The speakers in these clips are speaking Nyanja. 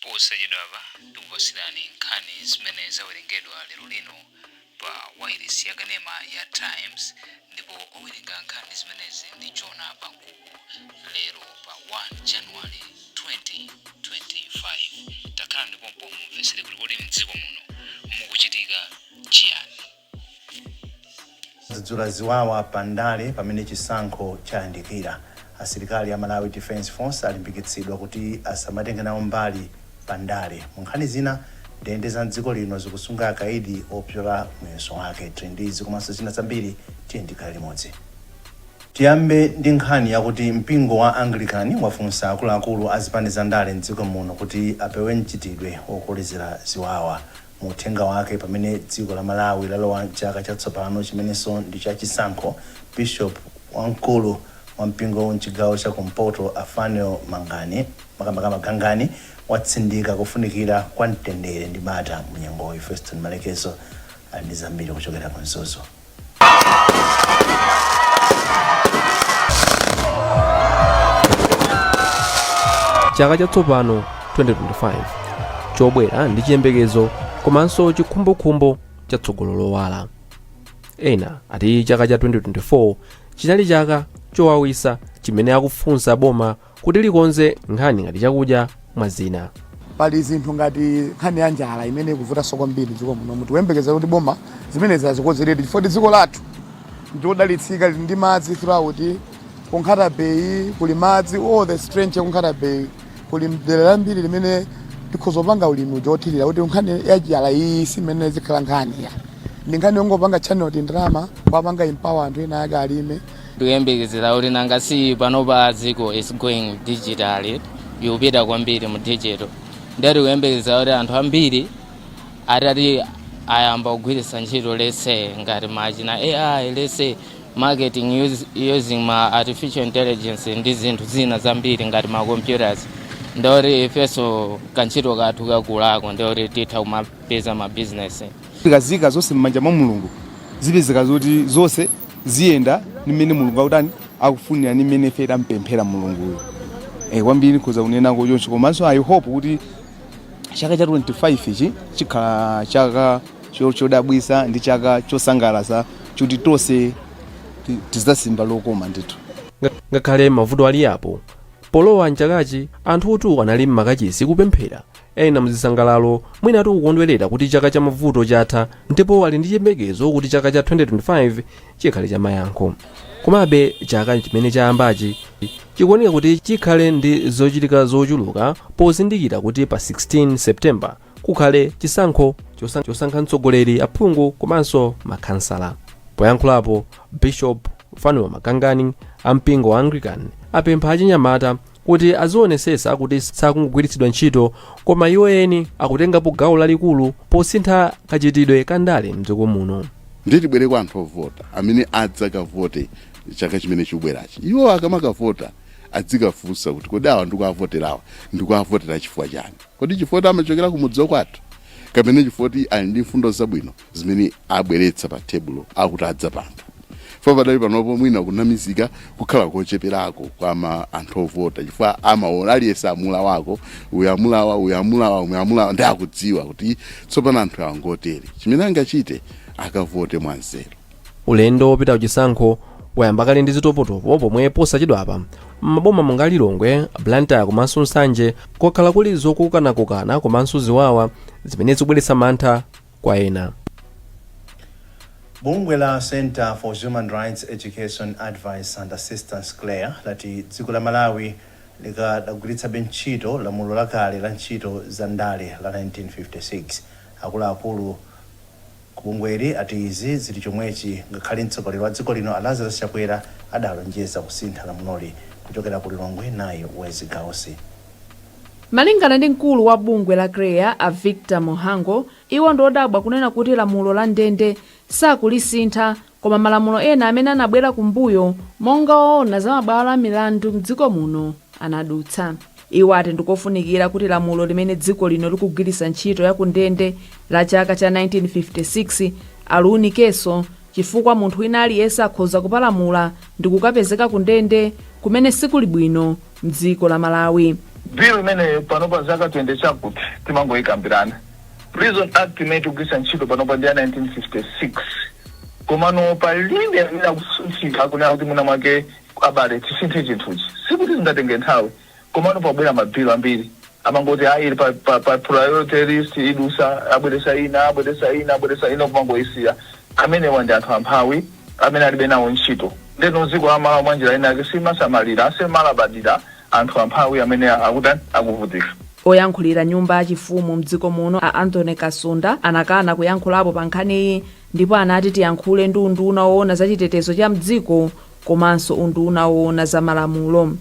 posachedwapa tikupasirani nkhani zimene zawerengedwa lero lino pa wireless ya kanema ya Times, ndipo owerenga nkhani zimenezi ndi Jona Bankuku. Lero pa 1 January 2025 takhala ndipompo mumvesere kuti kodi mdziko muno mukuchitika chiyani. Zidzula ziwawa pandale pamene chisankho chayandikira. Asilikali ya Malawi Defense Force alimbikitsidwa kuti asamatenge nawo mbali pandale. Munkhani zina ndende za dziko lino zikusunga akaidi opyola muyeso wake. Trendizi komanso zina zambiri tiyendikhala limodzi. Tiyambe ndi nkhani yakuti mpingo wa Anglikani wafunsa akuluakulu azipani za ndale mdziko muno kuti apewe mchitidwe wokolezera ziwawa. Muthenga wake pamene dziko la Malawi lalowa chaka chatsopano chimenenso ndi cha chisankho, Bishop wamkulu wa mpingo mchigawo cha kumpoto Afanio Magangani watsindika kufunikira kwa mtendere ndi bata munyengoyi. Feston Malekeso ali ndi zambiri kuchokera ku Nzuzu. Chaka chatsopano 2025 chobwera ndi chiyembekezo komanso chikhumbokhumbo chatsogolo lowala. Ena ati chaka cha 2024 chinali chaka chowawisa chimene akufunsa boma kuti likonze nkhani ngati chakudya mwazina. Pali zinthu ngati nkhani ya njala imene ikuvuta kwambiri dziko muno. Mutiyembekeza kuti boma zimenezi azikonzeredi chifukwa dziko lathu ndilodalitsika ndi madzi throughout. Kunkhata Bay kuli madzi, all the strength kunkhata Bay kuli dera lambiri limene tikhozopanga ulimi chothirira kuti nkhani ya njala iyi simene zikhala nkhani ya ndi nkhani yongopanga channel ndalama kwapanga empower anthu ena ake alime. Ndikuyembekezera kuti nangasi panopa dziko is going digital, yupita kwambiri mu digital. Ndari kuyembekezera kuti anthu ambiri atati ayamba kugwiritsa ntchito lese ngati machina AI, lese marketing using ma artificial intelligence ndi zinthu zina zambiri ngati ma computers. Ndori ifeso kanchito kathu kakulako ndori titha kumapeza ma business. Tikazika zonse m'manja mwa Mulungu zipezeka zoti zonse ziyenda nimene Mulungu akutani akufunira nimene ife tampemphera Mulungu. Kwambiri kuza kunena ngochoncho komanso I hope kuti chaka cha 25 ichi chikhala chaka chodabwisa ndi chaka chosangalatsa kuti tonse tizasimba lokoma ndithu. Ngakhale mavuto ali apo polowa mchakachi anthutu anali m'makachisi kupemphera. Ena mzisangalalo mwina tikukondwerera kuti chaka cha mavuto chatha, ndipo ali ndi chiyembekezo kuti chaka cha 2025 chikhale cha mayankho. Komabe chaka chimene chayambachi chikuoneka kuti chikhale ndi zochitika zochuluka pozindikira kuti pa 16 September kukhale chisankho chosankha mtsogoleri, aphungu komanso makhansala. Poyankhulapo Bishop Afanio Magangani ampingo wa Anglican apempha achinyamata kuti azionesesa kuti sakungogwiritsidwa ntchito, koma iwo eni akutengapo gawo lalikulu posintha kachitidwe kandale mdziko muno. Nditi bwere kwa anthu ovota amene adzakavote chaka chimene chikubwerachi. Iwo akamakavota adzikafunsa kuti kodi awa ndikuavoterawa ndikuavotera chifukwa chani. Kodi chifukwa amachokera kumudzi kwathu kapena chifukwa ali ndi mfundo zabwino zimene abweretsa pa tebulo akuti adzapanga. Padali panopo mwina kunamizika kukhala kocheperako kwa anthu ovota chifukwa amaona aliyesa amula wako uyamulawa ndi akudziwa kuti tsopano anthu awangotere chimene angachite akavote mwanzeru. Ulendo wopita kuchisankho wayamba kale ndi zitopotopo pomwe posachedwapa maboma monga Lilongwe, Blantyre komanso Nsanje kokhala kuli zokukanakukana komanso ziwawa zimene zikubweretsa mantha kwa ena. Bungwe la Center for Human Rights Education Advice and Assistance CLARE lati dziko la Malawi likadagwiritsa ntchito lamulo lakale la ntchito za ndale la 1956. Akuluakulu kubungweli ati izi zili chomwechi ngakhale mtsogoleri wa dziko lino Lazarus Chakwera adalonjeza kusintha lamuloli. Kuchokera ku Lilongwe naye Wezigawusi. Malingana ndi mkulu wa bungwe la CLARE a Victor Mohango, iwo ndodabwa kunena kuti lamulo la ndende sakulisintha, koma malamulo ena amene anabwera kumbuyo monga oona za mabwalo a milandu mdziko muno anadutsa. Iwo ati ndikofunikira kuti lamulo limene dziko lino likugwiritsa ntchito ya kundende la chaka cha 1956 aluunikenso, chifukwa munthu wina aliyense akhoza kupalamula ndi kukapezeka kundende kumene sikuli bwino mdziko la Malawi. bill imene panopa zaka 20 chakuti timangoikambirana. Prison Act imene kugwisa ntchito panopa ndi 1956. Komano palibe amene akusunthika akunena kuti mwina mwake abale tisinthe chinthuchi. Sikuti zingatenge nthawi. Komano pabwera mabhilu ambiri. Amangoti ili pa priority list idusa abweresa ina kumangoisiya. Amene wandi anthu amphawi amene alibe nawo ntchito. Ndeno ziko amala mwanjira ina akisimasamalira asemalabadira anthu amphawi amene akuvutika. Oyankhulira nyumba yachifumu mdziko muno a Anthony Kasunda anakana kuyankhulapo pa nkhaniyi ndipo anati tiyankhule ndi unduna woona za chitetezo cha mdziko komanso unduna woona za malamulo.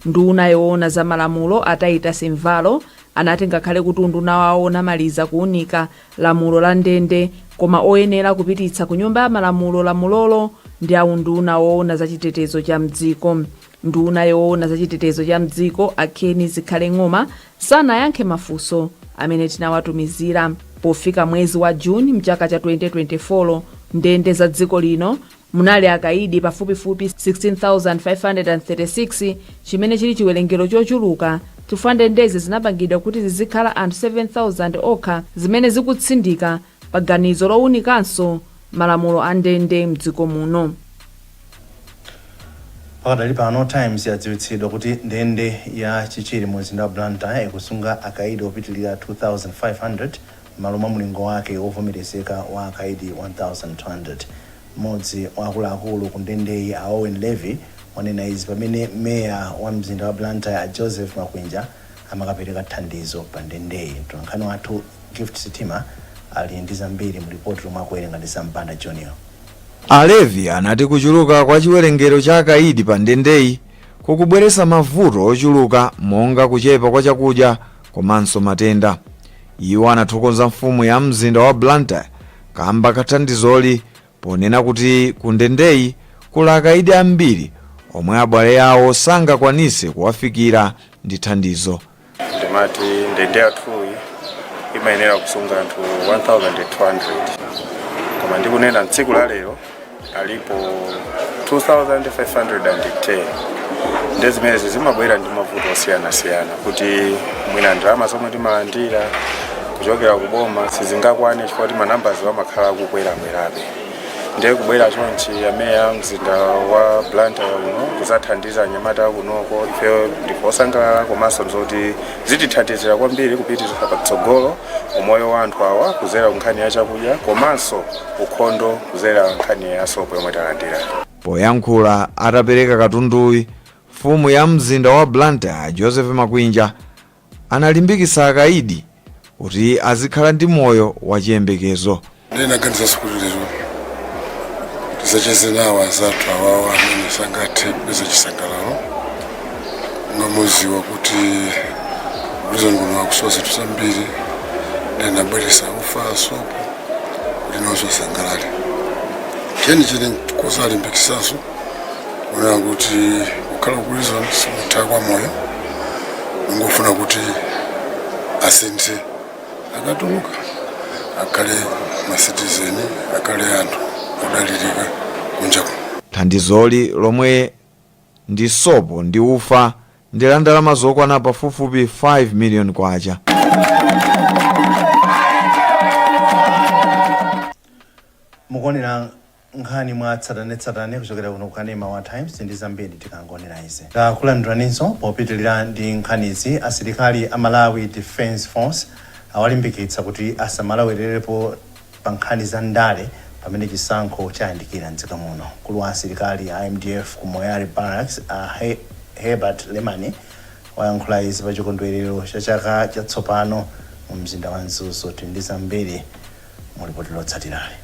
Nduna yoona za malamulo atayita Simvalo anati ngakhale kuti unduna wawo namaliza kuunika lamulo la ndende koma oyenera kupititsa ku nyumba ya malamulo lamulolo ndi a unduna woona za chitetezo cha mdziko. Nduna yoona za chitetezo cha mdziko Akheni zikhale ng'oma sanayankhe mafunso amene tinawatumizira. Pofika mwezi wa Juni mchaka cha 2024 ndende za dziko lino munali akaidi pafupifupi 16,536 chimene chili chiwerengero chochuluka chifukwa ndendezi zinapangidwa kuti zizikhala anthu 7,000 okha zimene zikutsindika pa ganizo lowunikanso malamulo a ndende mdziko muno. Pakadali pano Times yadziwitsidwa kuti ndende ya chichiri mu mzinda wa Blantyre ikusunga akaidi opitilira 2,500 malo mwa mulingo wake wovomerezeka wa akaidi 1,200. Mmodzi wa akuluakulu ku ndendeyi a Owen Levy wanena izi pamene meya wa mzinda wa Blantyre Joseph Makwinja amakapereka thandizo pa ndendeyi. Mtolankhani wathu Gift Sitima ali ndi zambiri mu ripoti lomwe akuwerenga ndi Sampanda Junior. Alevi anati kuchuluka kwa chiwerengero cha akaidi pa ndendeyi kukubweretsa mavuto ochuluka monga kuchepa kwa chakudya komanso matenda. Iwo anathokoza mfumu ya mzinda wa Blantyre kamba kathandizoli ponena kuti ku ndendeyi kuli akaidi ambiri omwe abale awo sangakwanise kuwafikira ndi thandizo. Ndimati ndende yathuyi imayenera kusunga anthu 1,200 koma ndikunena tsiku la lero alipo 2,510. Ndezimene zimabwera ndi mavuto osiyana-siyana kuti mwina ndalama zomwe timalandira kuchokera kuboma sizingakwane chifukwa kuti manambers amakhala akukwera-kwerabe. Ndiye kubwera chonchi ameya mzinda wa Blantyre uno kuzathandiza anyamata kunoko ife ndiposangalala komanso nzoti zitithandizira kwambiri kupitiriza patsogolo umoyo wa anthu awa kuzera nkhani ya chakudya komanso ukhondo kuzera nkhani ya sopo yomwe talandira. Poyankhula atapereka katunduyi, mfumu ya mzinda wa Blantyre Joseph Makwinja analimbikitsa akaidi kuti azikhala ndi moyo wachiyembekezo. Ndinaganiza sikuliro tisacheze nawo azathu awawo amene sangathe kupeza chisangalalo ngamuziwa kuti prison kuno akusowa zinthu zambiri ndinabweretsa ufa sopo kuti nawonso asangalale. Cheni kozalimbikitsanso kuona kuti kukhala ku prison sikutha kwa moyo ngofuna kuti asinthe akatuluka akhale masitizeni akhale anthu odalirika kunjaku. Thandizoli lomwe ndi sopo ndi ufa ndi la ndalama zokwana pafupifupi 5 million kwacha. Mukuonera nkhani mwa tsatanetsatane kuchokera kuno kukanema wa Times ndi zambiri tikangonera izi. Takulandiranso popitilira ndi nkhanizi asilikali a Malawi Defense Force awalimbikitsa kuti asamalawererepo pa nkhani za ndale pamene chisankho chayandikira mdziko muno. Mkulu wa asilikali a MDF ku Moyale Barracks Herbert Lemani wayankhula izi pa chikondwerero cha chaka chatsopano mu mzinda wa Nzuzu. Ndi zambiri mu ripoti lotsatirali.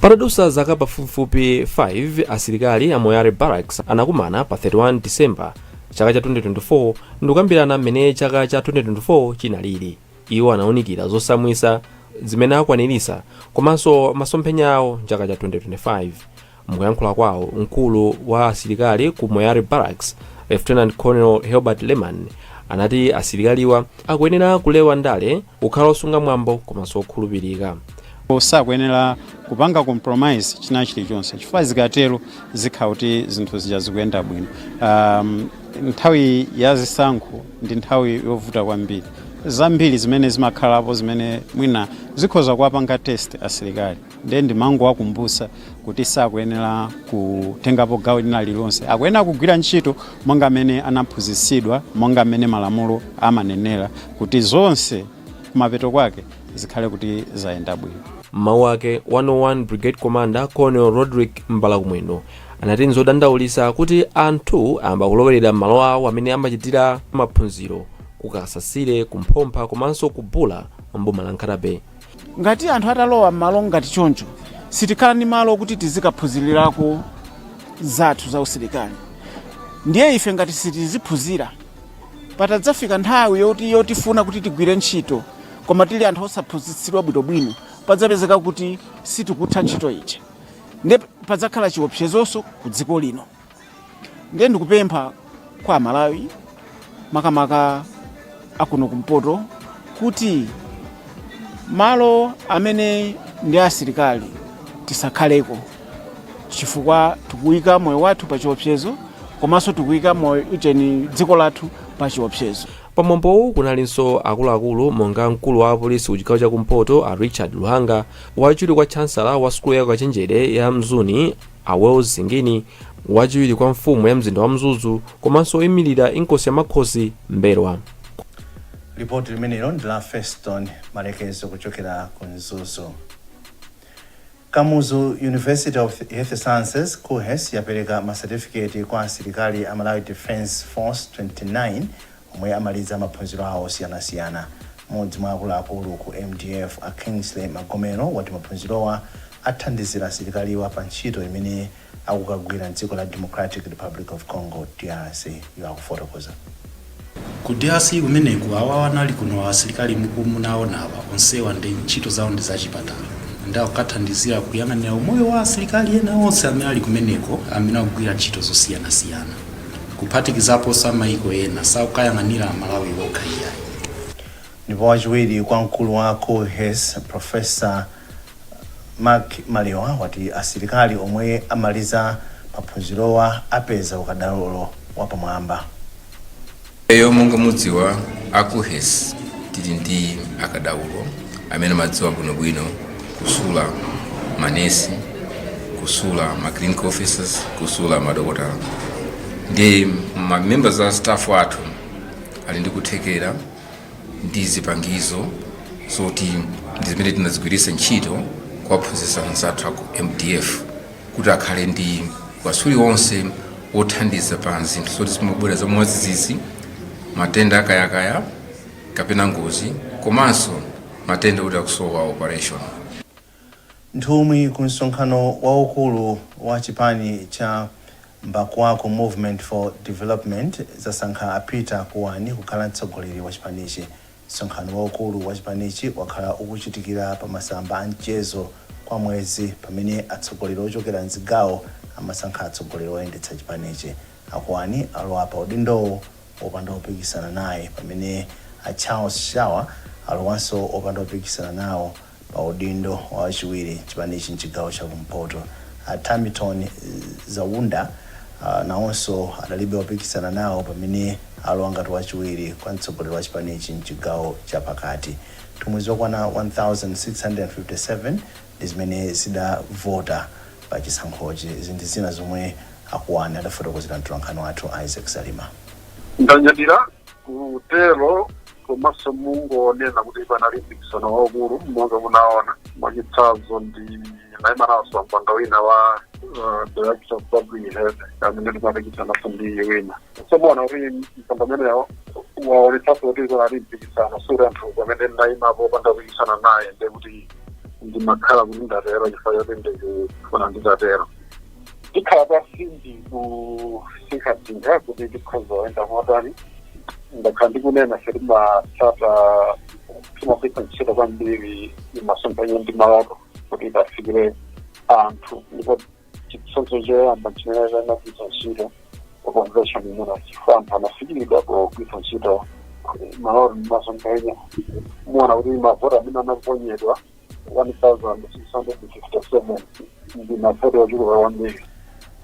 Patadusa zaka pafupifupi 5 asilikali a Moyale Barracks anakumana pa 31 December chaka cha 2024 ndikukambirana mmene chaka cha 2024 chinalili. Iwo anawunikira zosamwisa zimene akwanirisa komanso masomphenya awo chaka cha 2025. Mukuyankhula kwawo mkulu wa asilikali ku Moyale Barracks Lieutenant Colonel Herbert Lemani anati asilikaliwa akuyenera kulewa ndale kukhala osunga mwambo komanso okhulupirika. Sakuyenera kupanga compromise china chilichonse chifukwa zikatero zikhala kuti zinthu zija zikuyenda bwino. nthawi ya zisankho ndi nthawi yovuta kwambiri. Zambiri zimene zimakhalapo zimene mwina zikhoza kuwapanga test asilikali. Ndiye ndimangowakumbutsa kuti sakuyenera kutengapo gawo lina lilonse. Akuyenera kugwira ntchito monga amene anaphunzitsidwa, monga amene malamulo amanenera kuti zonse kumapeto kwake zikhale kuti zayenda bwino. Mawu ake 101 Brigade Commander Colonel Roderick Mbalakumwendo anati nzodandaulitsa kuti anthu amba kulowerera malo awo amene amachitira maphunziro kukasasire, kumphompha komanso kubula mboma la Nkhatabe. Ngati anthu atalowa malo ngati choncho sitikhala ni malo kuti tizikaphunzirirako zathu za usilikali. Ndiye ife ngati sitiziphunzira patadzafika nthawi yotifuna kuti tigwire ntchito koma tili anthu osaphunzitsidwa bwinobwino padzapezeka kuti sitikutha ntchito ija. Ndiye padzakhala chiopsezonso ku dziko lino. Ndiye ndikupempha kwa Malawi makamaka akuno kumpoto kuti malo amene ndi asilikali tisakhaleko chifukwa tikuyika moyo wathu pa chiopsezo komanso tikuyika moyo ucheni dziko lathu pa chiopsezo. Pamwambowu kunalinso akuluakulu monga mkulu wa apolisi ku chigawo chakumpoto a Richard Luhanga, wachiwiri kwa chancellor wa skulu ya Achenjeza ya Mzuni a Wells Singini, wachiwiri kwa mfumu ya mzinda wa Mzuzu komanso oyimirira inkosi ya makhosi Mberwa. Ripoti limenelo ndi la Feston Malekezo kuchokera ku Mzuzu. Kamuzu University of Health Sciences KUHES yapereka masertificate kwa asilikali a Malawi Defense Force 29 omwe amaliza maphunziro awo osiyanasiyana. Mmodzi mwa akuluakulu ku MDF a Kingsley Magomero wati maphunzirowa athandizira asilikaliwa pa ntchito imene akukagwira mdziko la Democratic Republic of Congo DRC. Yakufotokoza ku DRC kumeneku awa anali kuno asilikali munaonawa onsewa ndi ntchito zawo ndi zachipatala. Ndawo kathandizira kuyang'anira umoyo wa asilikali ena onse amene ali kumeneko amene akugwira ntchito zosiyanasiyana. Kuphatikizapo samayiko ena sakuyang'anira Malawi wokha iyayi. Ndipo wachiwiri kwa mkulu wa KUHES Professor Mark Malewa wati asilikali omwe amaliza maphunzirowa apeza ukadaulo wapamwamba. Eyo monga mudziwa KUHES tili ndi akadaulo amene madziwa bwinobwino kusula manesi, kusula ma clinical officers, kusula madokotala. Ndi ma members a staff athu ali ndi kuthekera ndi zipangizo zoti ndi zimene tinazigwiritsa ntchito kuwaphunzitsa anzathu aku MDF kuti akhale ndi wasuli wonse othandiza pa zinthu zoti zimabwera za mwadzidzidzi, matenda akayakaya kapena ngozi komanso matenda oti akusowa operation. Nthumwi ku msonkhano waukulu wa chipani cha Mbakwako Movement for Development zasankha apita kuwani kukhala mtsogoleri wa chipanichi. Msonkhano waukulu wa chipanichi wakhala ukuchitikira pa masamba a mchezo kwa mwezi pamene atsogoleri ochokera mzigawo amasankha atsogoleri oyendetsa chipanichi. Akuwani alowa pa udindo opanda kupikisana naye pamene a Charles Shawa alowanso opanda kupikisana nawo pa udindo wachiwiri chipanichi mchigawo chakumpoto. Tamiton Zawunda nawonso adalibe wapikisana nawo pamene alowa ngati wachiwiri kwa mtsogoleri wa chipanichi mchigawo chapakati. Nthumwi zokwana 1657 ndi zimene zidavota pa chisankhochi. Zinthu zina zomwe Akuwani adafotokozera mtolankhani wathu Isaac Salima. Ndanyadira kutero komanso mungonena kuti panali mpikisano waukulu monga munaona mwachitsanzo ndi naimanaso mpando wina wa Director of Public Health amene ndimapikisana ndi wina. Sobona kuti mpando meneyo waonetsanso kuti panali mpikisano sura anthu pamene ndaimapo opanda kupikisana naye ndi kuti ndimakhala kuti ndatero chifukwa choti ndikufuna nditatero. Ndikhala pasi ndikusinkhasinkha kuti ndikhoza oyenda motani. Ndakhala ndikunena setimatsata timapita ntchito kwambiri imasomphenya ndi malato kuti tafikire anthu ndipo chitsonzo choyamba chimene chanagwitsa ntchito pa convention imene chifukwa anthu anafikiridwa pogwitsa ntchito malato ndi masomphenya. Muona kuti mavoti amene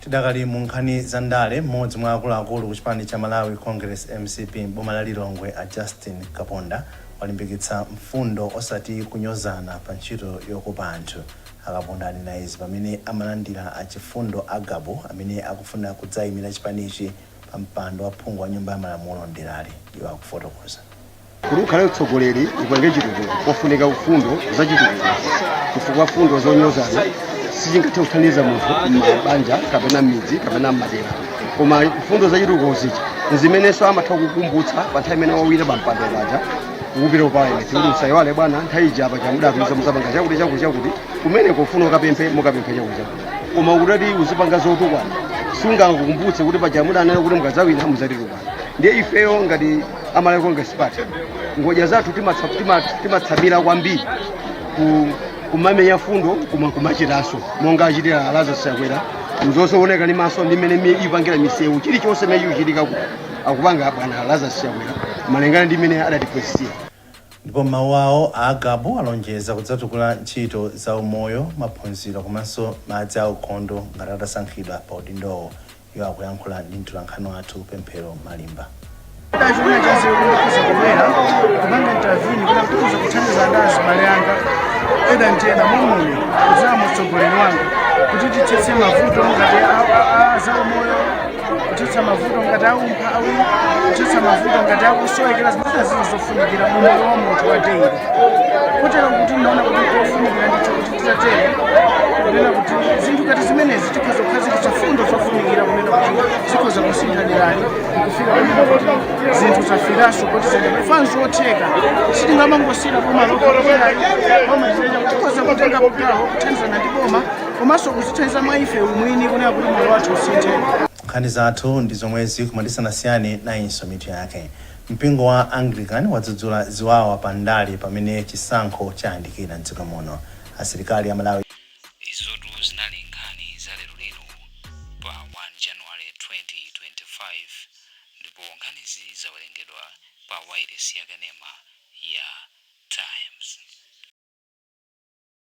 Tidakali mu nkhani za ndale, mmodzi mwa akuluakulu ku chipani cha Malawi Congress MCP m'boma la Lilongwe a Justin Kaponda walimbikitsa mfundo osati kunyozana pa ntchito yokopa anthu. Akaponda ali na izi pamene amalandira achifundo Agabo amene akufuna kudzayimira chipanichi pa mpando wa phungu wa nyumba ya malamulo ndelali iwo akufotokoza. Kuli ukhale utsogoleri ipange chitukuko pofunika ufundo za chitukuko chifukwa fundo zonyozana sichingathe kuthandiza munthu m'mabanja kapena m'midzi kapena m'madera, koma fundo za chitukuko zichi zimenenso amatha kukumbutsa pa nthawi imene wawira pa mpando paja kukupita upaene kuti usayiwale bwana nthawi ija apa chamudapitisa muzapanga chakuti kumene kufuna ukapemphe mukapemphe chakuti koma ukutati uzipanga zotukwana sungakukumbutse kuti paja mudanena kuti mukadzawina muzatitukwana. Ndiye ifeyo ngati Malawi Congress Party ngoja zathu timatsamira kwambiri kumamenya fundo kumachitaso monga achitira alaza siyakwera nzosooneka ni maso ndimene ipangira misewu chilichonse mechi uchitika akupanga bwana alaza siyakwera malengana ndimene adatipwesisia. Ndipo mawu awo Agabo alonjeza kudzatukula ntchito za umoyo, maphunziro komanso madzi aukhondo ngati atasankhidwa pa udindowo. Iwo akuyankhula ndi mtolankhani wathu Pemphero Malimba. Chimene chazi kuza kumera kumanga intervene kuna kuza kuthandiza ndazi mali yanga eda ntena momwe kuzama mtsogoleri wanga kuti titsetse mavuto ngati za umoyo, kutitsa mavuto ngati aumpha awi, kutitsa mavuto ngati akusoyekera zimene zinazofunikira mu moyo wa munthu wa daily. Kotero kuti ndaona kuti kofunikira ndicho kuti titatera kunena kuti zinthu ngati zimenezi tikhoza kukhazikitsa fundo zofunikira kunena kuti zikhoza kusinthanirani kufika kunena kuti zinthu zafiraso kuti zende kufanso otheka sitingamangosira boma lokolokerayo koma zileja kuti tikhoza kutenga bukalawo kuthandizana ndi boma komanso kuzithandiza mwa ife umwini kunena kuti moyo wathu usinthe. Nkhani zathu ndi zomwe zikumatisiyana nayinso mitu yake. Mpingo wa Anglican wadzudzula ziwawa pa ndale pamene chisankho chayandikira m'dziko muno. Asilikali a Malawi. Izotu zinali nkhani za lero lino pa 1 January 2025 ndipo nkhanizi zawerengedwa pa wailesi ya kanema ya Times.